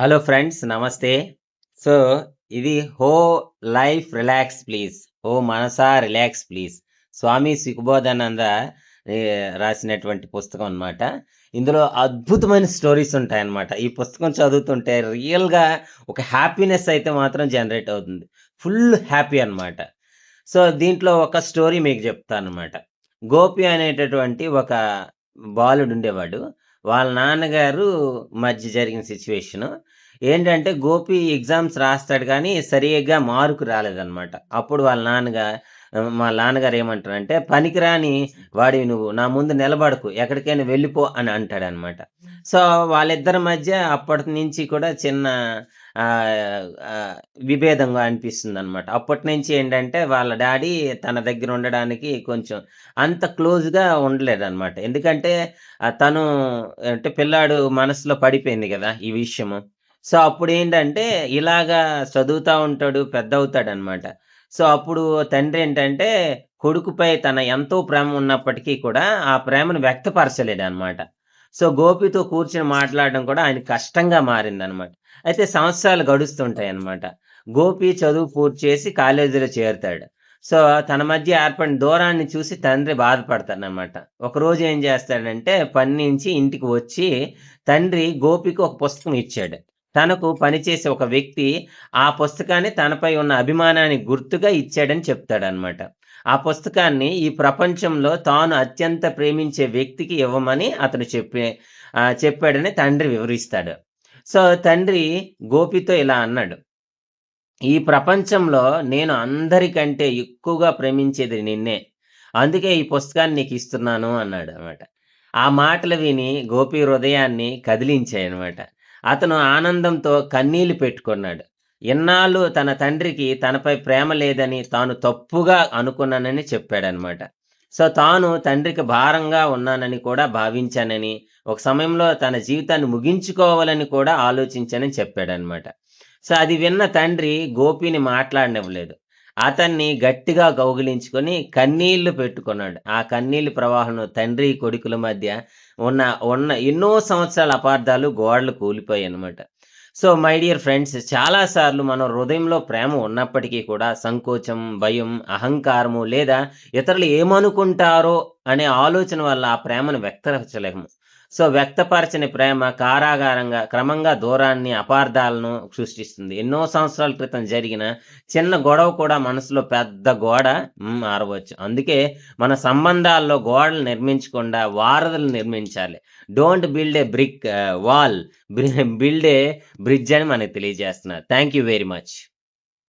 Hello friends, నమస్తే. So, ఇది oh life relax please. ఓ మనసా రిలాక్స్ ప్లీజ్. స్వామి సుఖబోధానంద రాసినటువంటి పుస్తకం అన్నమాట. ఇందులో అద్భుతమైన స్టోరీస్ ఉంటాయన్నమాట. ఈ పుస్తకం చదువుతుంటే రియల్‌గా ఒక హ్యాపీనెస్ అయితే మాత్రం జనరేట్ అవుతుంది. ఫుల్ హ్యాపీ అన్నమాట. సో, దీంట్లో ఒక స్టోరీ మీకు చెప్తానన్నమాట. గోపి అనేటటువంటి ఒక బాలుడుండేవాడు. వాళ్ళ నాన్నగారు మధ్య జరిగిన సిట్యుయేషను. ఏంటంటే గోపి ఎగ్జామ్స్ రాస్తాడు గానీ, సరిగ్గా మార్క్ రాలేదనమాట. అప్పుడు మా నాన్నగారు ఏమంటారంటే, "పనికిరాని వాడివి నువ్వు. నా ముందు నిలబడకు. ఎక్కడికైనా వెళ్ళిపో" అని అంటాడనమాట. సో, వాళ్ళిద్దరి మధ్య అప్పటి నుంచి కూడా చిన్న ఆహ్, ఆహ్, విభేదంగా అనిపిస్తుందనమాట. అప్పటినుంచి ఏంటంటే, వాళ్ళ డ్యాడీ తన దగ్గర ఉండడానికి కొంచెం అంత క్లోజ్‌గా ఉండలేదనమాట. ఎందుకంటే, తను అంటే పిల్లాడు మనసులో పడిపోయింది గదా! ఈ విషయము. సో, అప్పుడేంటంటే ఇలాగా చదువుతా ఉంటాడు, పెద్దవుతాడనమాట. సో, అప్పుడు తండ్రేంటంటే కొడుకుపై తన ఎంతో ప్రేమ ఉన్నప్పటికీ కూడా ఆ ప్రేమను వ్యక్తపరచలేడనమాట. సో, గోపితో కూర్చొని మాట్లాడడం కూడా ఆయనకి కష్టంగా మారిందనమాట. అయితే సంవత్సరాలు గడుస్తుంటాయనమాట. గోపి చదువు పూర్తి చేసి కాలేజీలో చేరుతాడు. సో, తన మధ్య ఏర్పడిన దూరాన్ని చూసి తండ్రి బాధపడతాడనమాట. ఒకరోజు ఏం చేస్తాడంటే పని నుంచి ఇంటికి వచ్చి తండ్రి గోపికి ఒక పుస్తకం ఇచ్చాడు. తనకు పనిచేసే ఒక వ్యక్తి ఆ పుస్తకాన్ని తనపై ఉన్న అభిమానానికి గుర్తుగా ఇచ్చాడని చెప్తాడనమాట. ఆ పుస్తకాన్ని ఈ ప్రపంచంలో తాను అత్యంత ప్రేమించే వ్యక్తికి ఇవ్వమని అతను చెప్పాడని తండ్రి వివరిస్తాడు. సో, తండ్రి గోపితో ఇలా అన్నాడు. "ఈ ప్రపంచంలో నేను అందరికంటే ఎక్కువగా ప్రేమించేది నిన్నే. అందుకే ఈ పుస్తకాన్ని నీకిస్తున్నాను" అన్నాడనమాట. ఆ మాటలు విని గోపి హృదయాన్ని కదిలించాయనమాట. అతను ఆనందంతో కన్నీళ్లు పెట్టుకున్నాడు. ఇన్నాళ్ళు తన తండ్రికి తనపై ప్రేమ లేదని తాను తప్పుగా అనుకున్నానని చెప్పాడనమాట. సో, తాను తండ్రికి భారంగా ఉన్నానని కూడా భావించానని, ఒక సమయంలో తన జీవితాన్ని ముగించుకోవాలని కూడా ఆలోచించానని చెప్పాడనమాట. సో, అది విన్న తండ్రి గోపిని మాట్లాడనివ్వలేదు. అతన్ని గట్టిగా కౌగిలించుకొని కన్నీళ్లు పెట్టుకున్నాడు. ఆ కన్నీళ్ల ప్రవాహంలో తండ్రి, కొడుకుల మధ్య ఉన్న ఉన్న ఎన్నో సంవత్సరాల అపార్థాలు, గోడలు కూలిపోయాయన్నమాట. సో, మై డియర్ ఫ్రెండ్స్, చాలా సార్లు మనం హృదయంలో ప్రేమ ఉన్నప్పటికీ కూడా సంకోచం, భయం, అహంకారము లేదా ఇతరులు ఏమనుకుంటారో అనే ఆలోచన వల్ల ఆ ప్రేమను వ్యక్తపరచలేము. సో, వ్యక్తపరచని ప్రేమ కారాగారంగా క్రమంగా దూరాన్ని, అపార్థాలను సృష్టిస్తుంది. ఎన్నో సంవత్సరాల క్రితం జరిగిన చిన్న గొడవ కూడా మనసులో పెద్ద గోడ మారవచ్చు. అందుకే మన సంబంధాల్లో గోడలు నిర్మించకుండా వారధులు నిర్మించాలి. Don't build a wall build a bridge అని మనకు తెలియజేస్తున్నారు. Thank you very much.